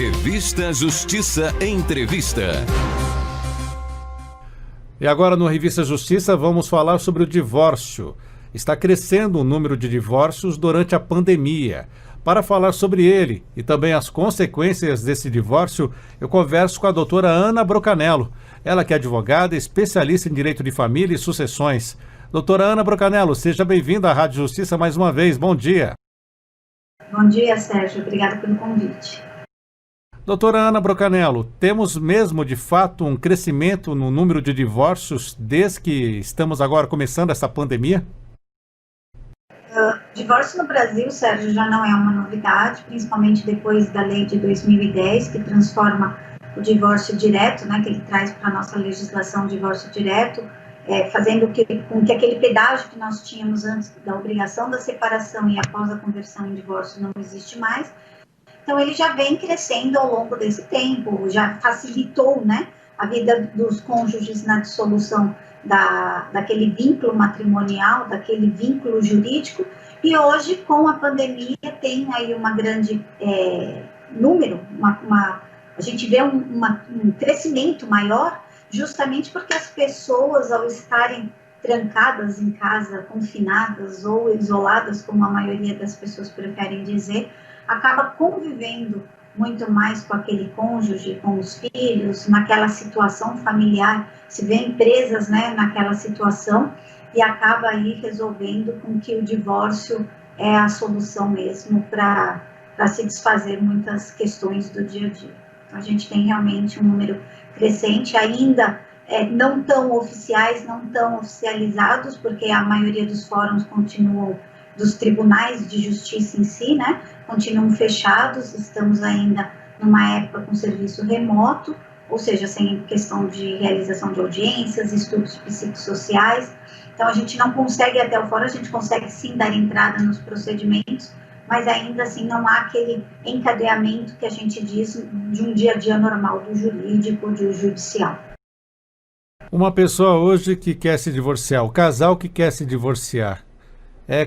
Revista Justiça Entrevista. E agora no Revista Justiça vamos falar sobre o divórcio. Está crescendo o número de divórcios durante a pandemia. Para falar sobre ele e também as consequências desse divórcio, eu converso com a doutora Ana Brocanelo. Ela que é advogada, especialista em Direito de Família e Sucessões. Doutora Ana Brocanelo, seja bem-vinda à Rádio Justiça mais uma vez. Bom dia. Bom dia, Sérgio. Obrigada pelo convite. Doutora Ana Brocanelo, temos mesmo, de fato, um crescimento no número de divórcios desde que estamos agora começando essa pandemia? Divórcio no Brasil, Sérgio, já não é uma novidade, principalmente depois da lei de 2010, que transforma o divórcio direto, né, que ele traz para a nossa legislação o divórcio direto, fazendo com que aquele pedágio que nós tínhamos antes da obrigação da separação e após a conversão em divórcio não existe mais. Então, ele já vem crescendo ao longo desse tempo, já facilitou, né, a vida dos cônjuges na dissolução daquele vínculo matrimonial, daquele vínculo jurídico, e hoje, com a pandemia, tem aí uma grande número, a gente vê um crescimento maior, justamente porque as pessoas, ao estarem trancadas em casa, confinadas ou isoladas, como a maioria das pessoas preferem dizer, acaba convivendo muito mais com aquele cônjuge, com os filhos, naquela situação familiar, se vêem presas, né, naquela situação, e acaba aí resolvendo com que o divórcio é a solução mesmo para se desfazer muitas questões do dia a dia. Então, a gente tem realmente um número crescente, ainda não tão oficiais, não tão oficializados, porque a maioria dos fóruns continuam, dos tribunais de justiça em si, né, continuam fechados, estamos ainda numa época com serviço remoto, ou seja, sem questão de realização de audiências, estudos psicossociais, então a gente não consegue até o fórum, a gente consegue sim dar entrada nos procedimentos, mas ainda assim não há aquele encadeamento que a gente diz de um dia a dia normal do jurídico, do judicial. Uma pessoa hoje que quer se divorciar, o casal que quer se divorciar,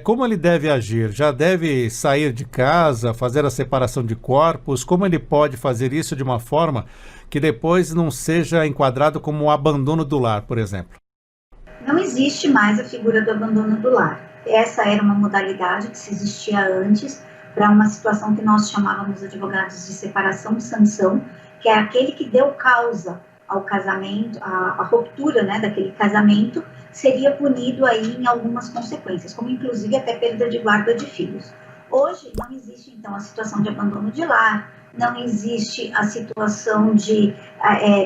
como ele deve agir? Já deve sair de casa, fazer a separação de corpos? Como ele pode fazer isso de uma forma que depois não seja enquadrado como um abandono do lar, por exemplo? Não existe mais a figura do abandono do lar. Essa era uma modalidade que se existia antes para uma situação que nós chamávamos advogados de separação-sanção, que é aquele que deu causa ao casamento, a ruptura, né, daquele casamento, seria punido aí em algumas consequências, como inclusive até perda de guarda de filhos. Hoje não existe então a situação de abandono de lar, não existe a situação de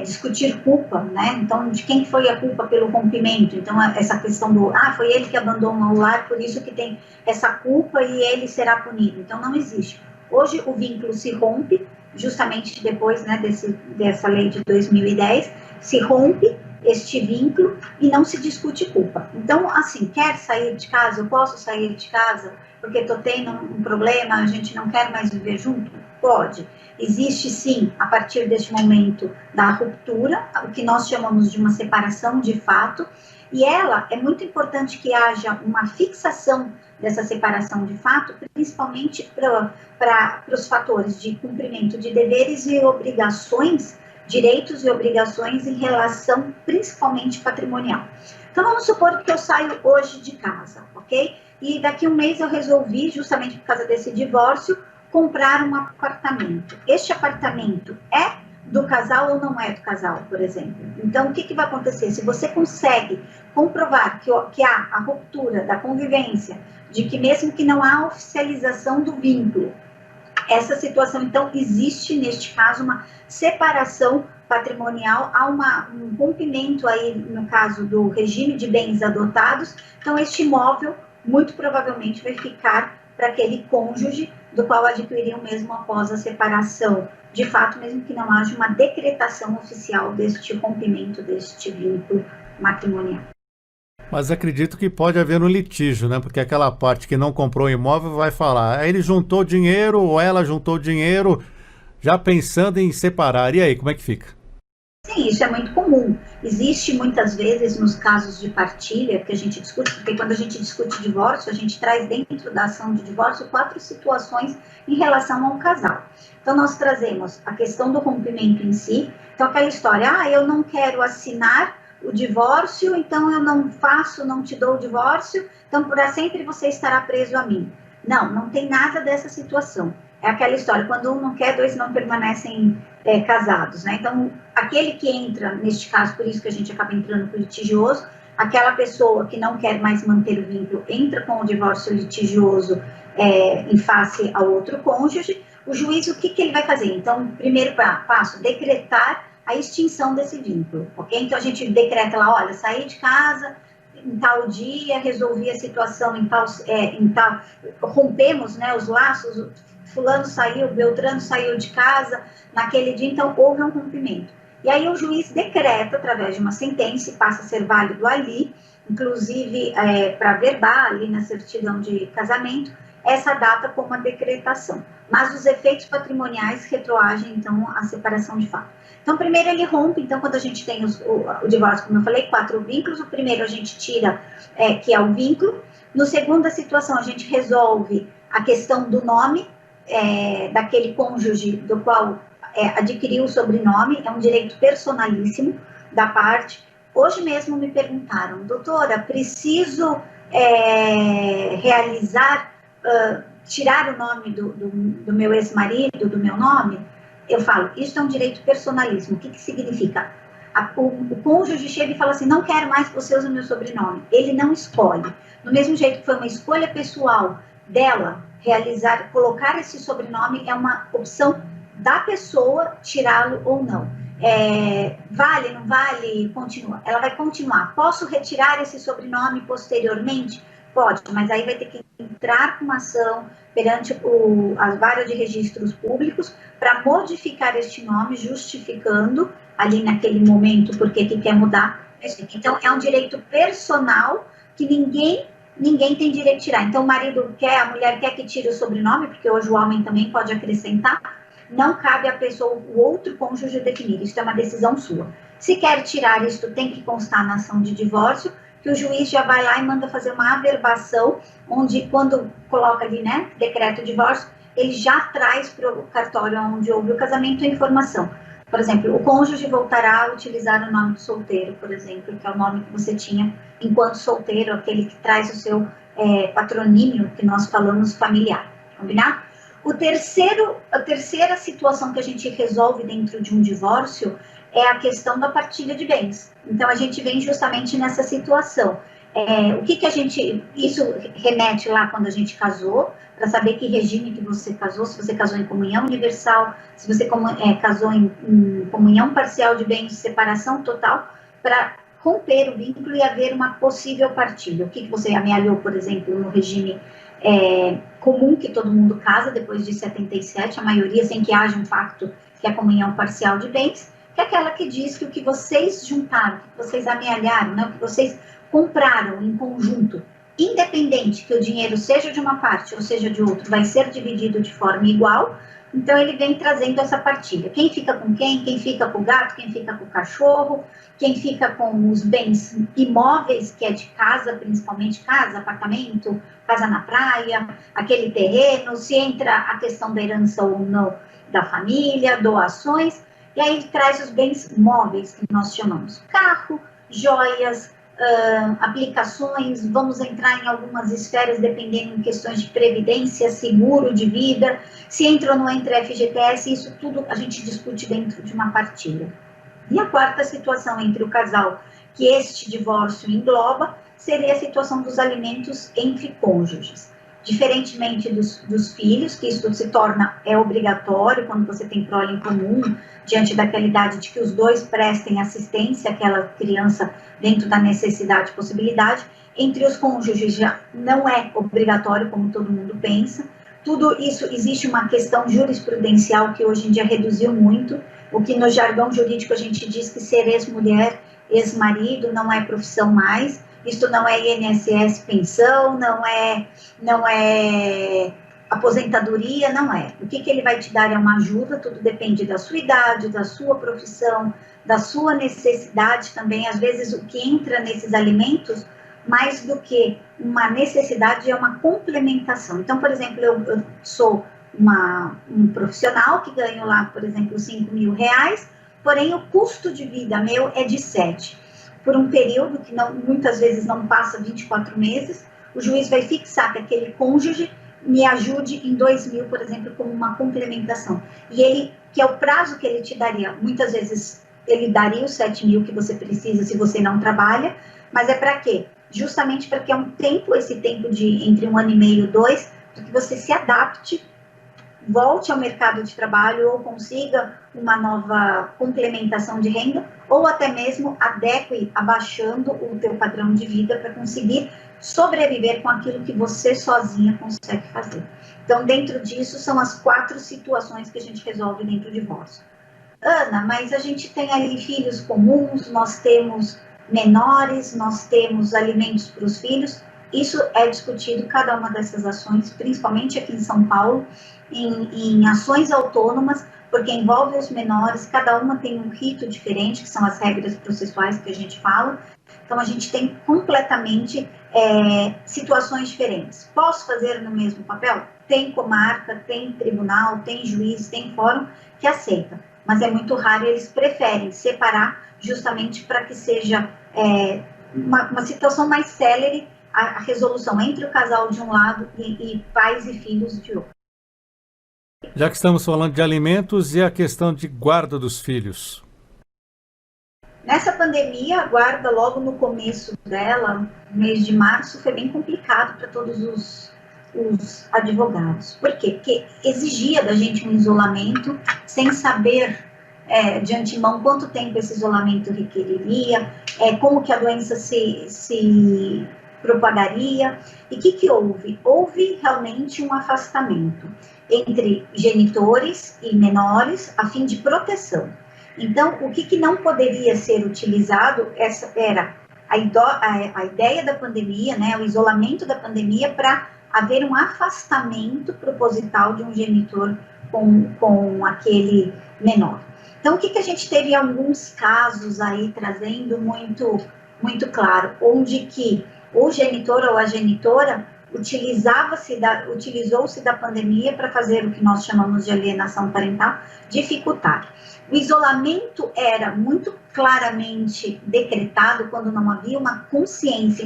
discutir culpa, né? Então, de quem foi a culpa pelo rompimento? Então, essa questão foi ele que abandonou o lar, por isso que tem essa culpa e ele será punido. Então, não existe. Hoje o vínculo se rompe, justamente depois, né, dessa lei de 2010, se rompe este vínculo e não se discute culpa. Então, assim, quer sair de casa? Eu posso sair de casa porque estou tendo um problema, a gente não quer mais viver junto? Pode. Existe sim, a partir deste momento da ruptura, o que nós chamamos de uma separação de fato, e ela é muito importante que haja uma fixação dessa separação de fato, principalmente para os fatores de cumprimento de deveres e obrigações, direitos e obrigações em relação principalmente patrimonial. Então, vamos supor que eu saio hoje de casa, ok? E daqui a um mês eu resolvi, justamente por causa desse divórcio, comprar um apartamento. Este apartamento é do casal ou não é do casal, por exemplo? Então, o que vai acontecer? Se você consegue comprovar que há a ruptura da convivência, de que mesmo que não há oficialização do vínculo, essa situação, então, existe, neste caso, uma separação patrimonial, há um rompimento aí, no caso do regime de bens adotados, então, este imóvel, muito provavelmente, vai ficar para aquele cônjuge do qual adquiriu mesmo após a separação, de fato, mesmo que não haja uma decretação oficial deste rompimento, deste vínculo matrimonial. Mas acredito que pode haver um litígio, né? Porque aquela parte que não comprou o imóvel vai falar, ele juntou dinheiro ou ela juntou dinheiro, já pensando em separar. E aí, como é que fica? Sim, isso é muito comum. Existe muitas vezes nos casos de partilha que a gente discute, porque quando a gente discute divórcio, a gente traz dentro da ação de divórcio 4 situações em relação ao casal. Então, nós trazemos a questão do rompimento em si, então aquela história, eu não quero assinar o divórcio, então eu não faço, não te dou o divórcio, então para sempre você estará preso a mim. Não, não tem nada dessa situação. É aquela história, quando um não quer, 2 não permanecem casados, né? Então, aquele que entra, neste caso, por isso que a gente acaba entrando com o litigioso, aquela pessoa que não quer mais manter o vínculo, entra com o divórcio litigioso em face ao outro cônjuge, o juiz, o que ele vai fazer? Então, primeiro passo, decretar a extinção desse vínculo, ok? Então, a gente decreta lá, olha, saí de casa em tal dia, resolvi a situação em tal, rompemos, né, os laços, fulano saiu, Beltrano saiu de casa naquele dia, então houve um rompimento. E aí o juiz decreta, através de uma sentença, e passa a ser válido ali, inclusive para verbar ali na certidão de casamento, essa data como a decretação. Mas os efeitos patrimoniais retroagem, então, a separação de fato. Então, primeiro ele rompe, então, quando a gente tem o divórcio, como eu falei, 4 vínculos, o primeiro a gente tira, que é o vínculo. No segunda situação, a gente resolve a questão do nome, daquele cônjuge do qual adquiriu o sobrenome, é um direito personalíssimo da parte. Hoje mesmo me perguntaram, doutora, preciso realizar, tirar o nome do meu ex-marido, do meu nome? Eu falo, isso é um direito personalíssimo. O que significa? O cônjuge chega e fala assim, não quero mais que você use o meu sobrenome. Ele não escolhe. Do mesmo jeito que foi uma escolha pessoal dela, colocar esse sobrenome é uma opção da pessoa tirá-lo ou não. Vale, não vale, continua. Ela vai continuar. Posso retirar esse sobrenome posteriormente? Pode, mas aí vai ter que entrar com uma ação perante as varas de registros públicos para modificar este nome, justificando ali naquele momento porque que quer mudar. Então, é um direito personal que ninguém tem direito de tirar. Então, o marido quer, a mulher quer que tire o sobrenome, porque hoje o homem também pode acrescentar, não cabe à pessoa, o outro cônjuge definir, isso é uma decisão sua. Se quer tirar, isso tem que constar na ação de divórcio, que o juiz já vai lá e manda fazer uma averbação, onde quando coloca ali, né, decreto de divórcio, ele já traz para o cartório onde houve o casamento a informação. Por exemplo, o cônjuge voltará a utilizar o nome do solteiro, por exemplo, que é o nome que você tinha enquanto solteiro, aquele que traz o seu patronímio, que nós falamos familiar, combinado? A terceira situação que a gente resolve dentro de um divórcio é a questão da partilha de bens. Então, a gente vem justamente nessa situação. Isso remete lá quando a gente casou, para saber que regime que você casou, se você casou em comunhão universal, se você casou em comunhão parcial de bens, separação total, para romper o vínculo e haver uma possível partilha. O que você amealhou, por exemplo, no regime comum, que todo mundo casa depois de 77, a maioria sem que haja um pacto, que é a comunhão parcial de bens, que é aquela que diz que o que vocês juntaram, o que vocês amealharam, né, o que vocês compraram em conjunto, independente que o dinheiro seja de uma parte ou seja de outra, vai ser dividido de forma igual. Então, ele vem trazendo essa partilha. Quem fica com quem fica com o gato, quem fica com o cachorro, quem fica com os bens imóveis, que é de casa, principalmente casa, apartamento, casa na praia, aquele terreno, se entra a questão da herança ou não da família, doações, e aí traz os bens móveis, que nós chamamos carro, joias, aplicações, vamos entrar em algumas esferas dependendo em questões de previdência, seguro de vida, se entra ou não entra FGTS, isso tudo a gente discute dentro de uma partilha. E a quarta situação entre o casal, que este divórcio engloba, seria a situação dos alimentos entre cônjuges. Diferentemente dos filhos, que isso se torna obrigatório quando você tem prole em comum, diante daquela idade de que os dois prestem assistência àquela criança dentro da necessidade e possibilidade. Entre os cônjuges já não é obrigatório, como todo mundo pensa. Tudo isso, existe uma questão jurisprudencial que hoje em dia reduziu muito, o que no jargão jurídico a gente diz que ser ex-mulher, ex-marido não é profissão mais. Isto não é INSS pensão, não é aposentadoria, não é. O que ele vai te dar é uma ajuda, tudo depende da sua idade, da sua profissão, da sua necessidade também. Às vezes, o que entra nesses alimentos, mais do que uma necessidade, é uma complementação. Então, por exemplo, eu sou um profissional que ganho lá, por exemplo, 5 mil reais, porém o custo de vida meu é de 7. Por um período que muitas vezes não passa 24 meses, o juiz vai fixar que aquele cônjuge me ajude em 2 mil, por exemplo, como uma complementação. E ele, que é o prazo que ele te daria, muitas vezes ele daria os 7 mil que você precisa se você não trabalha, mas é para quê? Justamente para que é um tempo, esse tempo de entre 1 ano e meio, 2, para que você se adapte, volte ao mercado de trabalho ou consiga uma nova complementação de renda, ou até mesmo adeque abaixando o teu padrão de vida para conseguir sobreviver com aquilo que você sozinha consegue fazer. Então, dentro disso, são as 4 situações que a gente resolve dentro do divórcio. Ana, mas a gente tem ali filhos comuns, nós temos menores, nós temos alimentos para os filhos. Isso é discutido, cada uma dessas ações, principalmente aqui em São Paulo, em ações autônomas, porque envolve os menores, cada uma tem um rito diferente, que são as regras processuais que a gente fala. Então, a gente tem completamente situações diferentes. Posso fazer no mesmo papel? Tem comarca, tem tribunal, tem juiz, tem fórum que aceita, mas é muito raro, eles preferem separar justamente para que seja uma situação mais célere, a resolução entre o casal de um lado e pais e filhos de outro. Já que estamos falando de alimentos e a questão de guarda dos filhos. Nessa pandemia, a guarda, logo no começo dela, mês de março, foi bem complicado para todos os advogados. Por quê? Porque exigia da gente um isolamento, sem saber de antemão quanto tempo esse isolamento requeriria, como que a doença se propagaria. E o que houve? Houve realmente um afastamento entre genitores e menores, a fim de proteção. Então, o que não poderia ser utilizado, essa era a ideia da pandemia, né, o isolamento da pandemia, para haver um afastamento proposital de um genitor com aquele menor. Então, o que a gente teve alguns casos aí trazendo muito claro, onde que o genitor ou a genitora utilizou-se da pandemia para fazer o que nós chamamos de alienação parental, dificultar. O isolamento era muito claramente decretado quando não havia uma consciência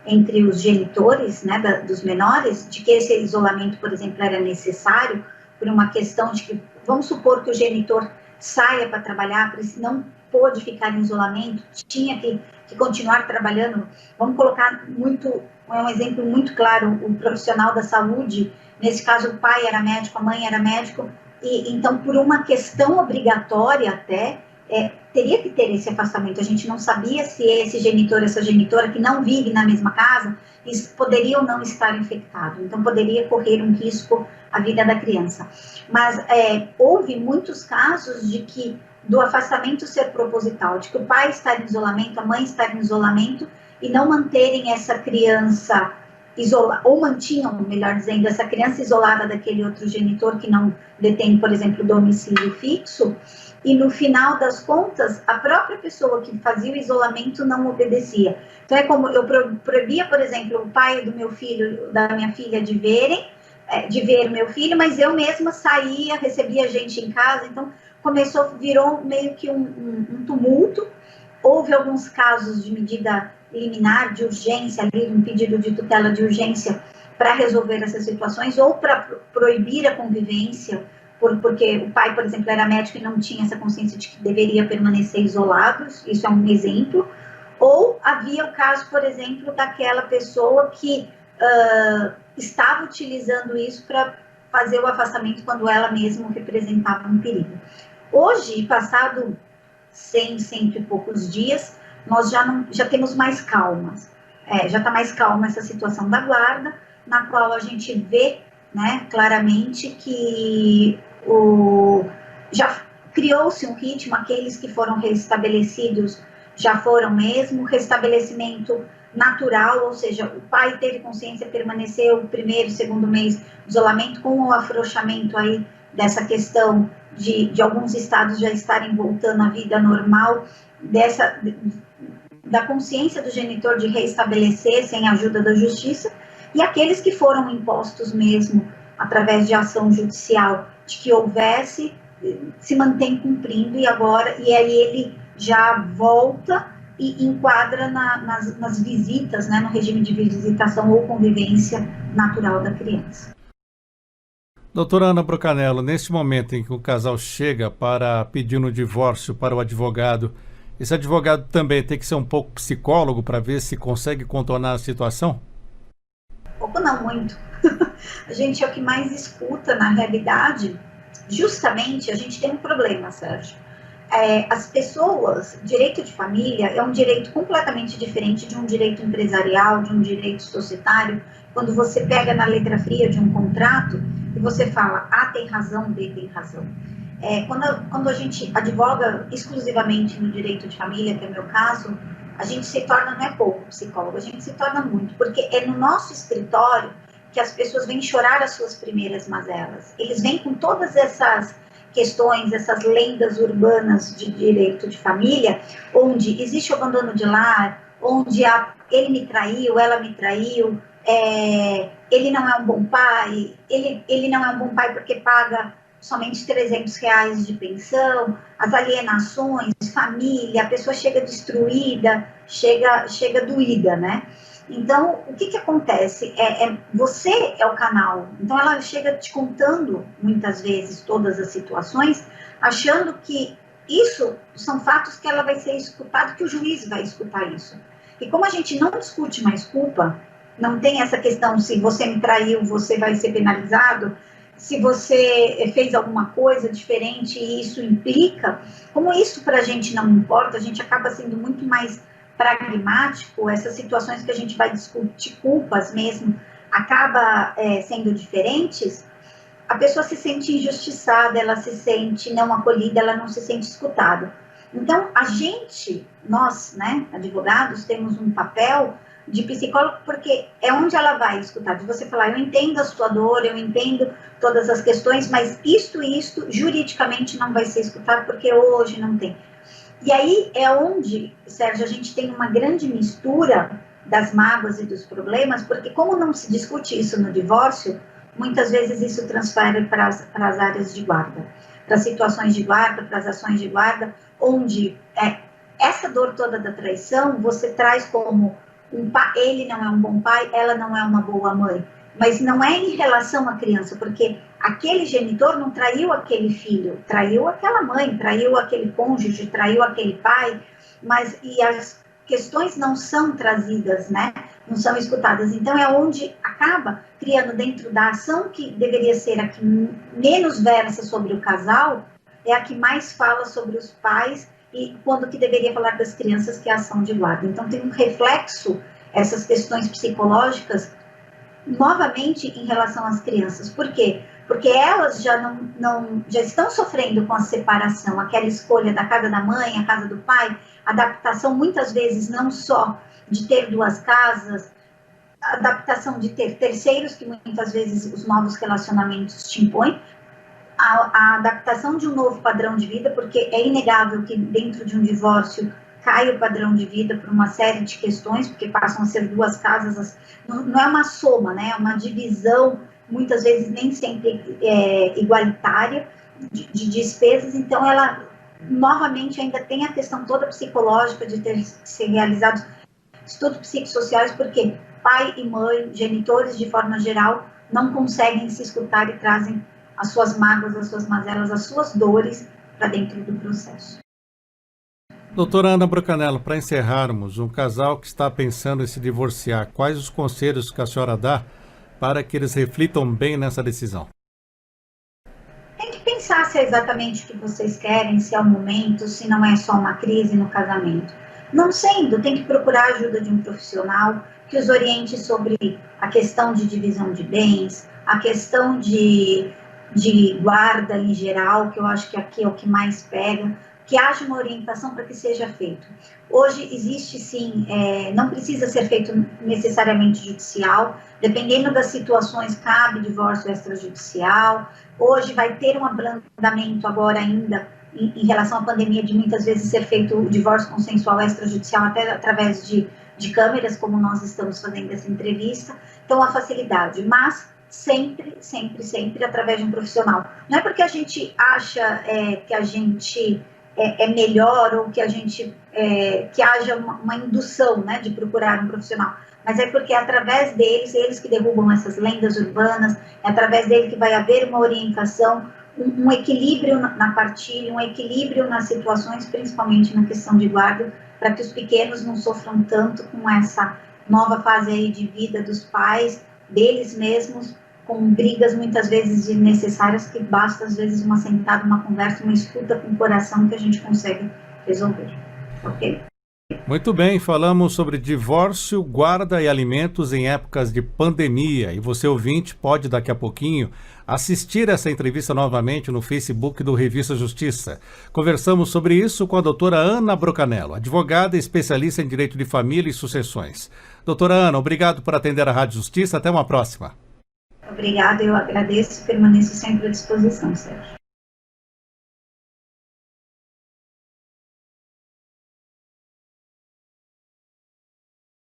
entre os genitores, né, dos menores, de que esse isolamento, por exemplo, era necessário por uma questão de que, vamos supor que o genitor saia para trabalhar, porque se não pôde ficar em isolamento, tinha que continuar trabalhando. Vamos colocar um exemplo muito claro, o profissional da saúde, nesse caso o pai era médico, a mãe era médico, e então por uma questão obrigatória até, teria que ter esse afastamento. A gente não sabia se esse genitor, essa genitora que não vive na mesma casa, eles poderiam não estar infectados, então poderia correr um risco à vida da criança. Mas houve muitos casos do afastamento ser proposital, de que o pai estar em isolamento, a mãe estar em isolamento, e não manterem essa criança isolada, ou mantinham, melhor dizendo, essa criança isolada daquele outro genitor que não detém, por exemplo, domicílio fixo, e no final das contas, a própria pessoa que fazia o isolamento não obedecia. Então, é como eu proibia, por exemplo, o pai do meu filho, da minha filha, de ver meu filho, mas eu mesma saía, recebia gente em casa, então virou meio que um tumulto. Houve alguns casos de medida liminar, de urgência, ali, um pedido de tutela de urgência para resolver essas situações, ou para proibir a convivência, porque o pai, por exemplo, era médico e não tinha essa consciência de que deveria permanecer isolado, isso é um exemplo. Ou havia o caso, por exemplo, daquela pessoa que estava utilizando isso para fazer o afastamento quando ela mesma representava um perigo. Hoje, passado 100 e poucos dias, nós já temos mais calmas. Já está mais calma essa situação da guarda, na qual a gente vê, né, claramente que já criou-se um ritmo, aqueles que foram restabelecidos já foram mesmo, restabelecimento natural, ou seja, o pai teve consciência, permaneceu o primeiro, segundo mês de isolamento, com o afrouxamento aí dessa questão de alguns estados já estarem voltando à vida normal, da consciência do genitor de reestabelecer sem a ajuda da justiça, e aqueles que foram impostos mesmo através de ação judicial, de que houvesse, se mantém cumprindo, e aí ele já volta e enquadra nas visitas, né, no regime de visitação ou convivência natural da criança. Doutora Ana Brocanelo, neste momento em que o casal chega para pedir um divórcio para o advogado, esse advogado também tem que ser um pouco psicólogo para ver se consegue contornar a situação? Pouco não, muito. A gente é o que mais escuta, na realidade. Justamente, a gente tem um problema, Sérgio. As pessoas, direito de família é um direito completamente diferente de um direito empresarial, de um direito societário. Quando você pega na letra fria de um contrato e você fala A tem razão, B tem razão. Quando a gente advoga exclusivamente no direito de família, que é o meu caso, a gente se torna, não é pouco psicólogo, a gente se torna muito, porque é no nosso escritório que as pessoas vêm chorar as suas primeiras mazelas. Eles vêm com todas essas questões, essas lendas urbanas de direito de família, onde existe o abandono de lar, onde ele me traiu, ela me traiu, ele não é um bom pai, ele não é um bom pai porque paga somente R$300 de pensão, as alienações, família, a pessoa chega destruída, chega doída, né? Então, o que acontece? Você é o canal. Então, ela chega te contando, muitas vezes, todas as situações, achando que isso são fatos que ela vai ser escutada, que o juiz vai escutar isso. E como a gente não discute mais culpa, não tem essa questão, se você me traiu, você vai ser penalizado, se você fez alguma coisa diferente e isso implica, como isso para a gente não importa, a gente acaba sendo muito mais pragmático, essas situações que a gente vai discutir culpas mesmo, acaba sendo diferentes, a pessoa se sente injustiçada, ela se sente não acolhida, ela não se sente escutada. Então, nós, né, advogados, temos um papel de psicólogo, porque é onde ela vai escutar, de você falar, eu entendo a sua dor, eu entendo todas as questões, mas isto juridicamente não vai ser escutado, porque hoje não tem. E aí é onde, Sérgio, a gente tem uma grande mistura das mágoas e dos problemas, porque como não se discute isso no divórcio, muitas vezes isso transfere para as áreas de guarda, para as situações de guarda, para as ações de guarda, onde essa dor toda da traição, você traz como ele não é um bom pai, ela não é uma boa mãe, mas não é em relação à criança, porque aquele genitor não traiu aquele filho, traiu aquela mãe, traiu aquele cônjuge, traiu aquele pai, e as questões não são trazidas, né? Não são escutadas. Então, é onde acaba criando dentro da ação, que deveria ser a que menos versa sobre o casal, é a que mais fala sobre os pais, e quando que deveria falar das crianças, que é a ação de guarda. Então, tem um reflexo, essas questões psicológicas, novamente em relação às crianças. Por quê? Porque elas já já estão sofrendo com a separação, aquela escolha da casa da mãe, a casa do pai, adaptação muitas vezes não só de ter duas casas, adaptação de ter terceiros, que muitas vezes os novos relacionamentos te impõem, a adaptação de um novo padrão de vida, porque é inegável que dentro de um divórcio cai o padrão de vida por uma série de questões, porque passam a ser duas casas, não é uma soma, né? É uma divisão, muitas vezes nem sempre igualitária, de despesas. Então, ela novamente ainda tem a questão toda psicológica de ter ser realizados estudos psicossociais, porque pai e mãe, genitores de forma geral, não conseguem se escutar e trazem as suas mágoas, as suas mazelas, as suas dores para dentro do processo. Doutora Ana Brocanelo, para encerrarmos, um casal que está pensando em se divorciar, quais os conselhos que a senhora dá para que eles reflitam bem nessa decisão? Tem que pensar se é exatamente o que vocês querem, se é o momento, se não é só uma crise no casamento. Não sendo, tem que procurar a ajuda de um profissional que os oriente sobre a questão de divisão de bens, a questão de guarda em geral, que eu acho que aqui é o que mais pega, que haja uma orientação para que seja feito. Hoje existe sim, não precisa ser feito necessariamente judicial, dependendo das situações, cabe divórcio extrajudicial. Hoje vai ter um abrandamento agora ainda em relação à pandemia, de muitas vezes ser feito o divórcio consensual extrajudicial até através de câmeras, como nós estamos fazendo essa entrevista. Então, a facilidade, mas sempre através de um profissional. Não é porque a gente acha que a gente é melhor ou que a gente que haja uma indução, né, de procurar um profissional, mas é porque é através deles, eles que derrubam essas lendas urbanas, é através deles que vai haver uma orientação, um equilíbrio na partilha, um equilíbrio nas situações, principalmente na questão de guarda, para que os pequenos não sofram tanto com essa nova fase aí de vida dos pais, deles mesmos, com brigas muitas vezes desnecessárias, que basta às vezes uma sentada, uma conversa, uma escuta com o coração que a gente consegue resolver, ok? Muito bem, falamos sobre divórcio, guarda e alimentos em épocas de pandemia. E você, ouvinte, pode daqui a pouquinho assistir essa entrevista novamente no Facebook do Revista Justiça. Conversamos sobre isso com a doutora Ana Brocanelo, advogada e especialista em Direito de Família e Sucessões. Doutora Ana, obrigado por atender a Rádio Justiça. Até uma próxima. Obrigada, eu agradeço e permaneço sempre à disposição, Sérgio.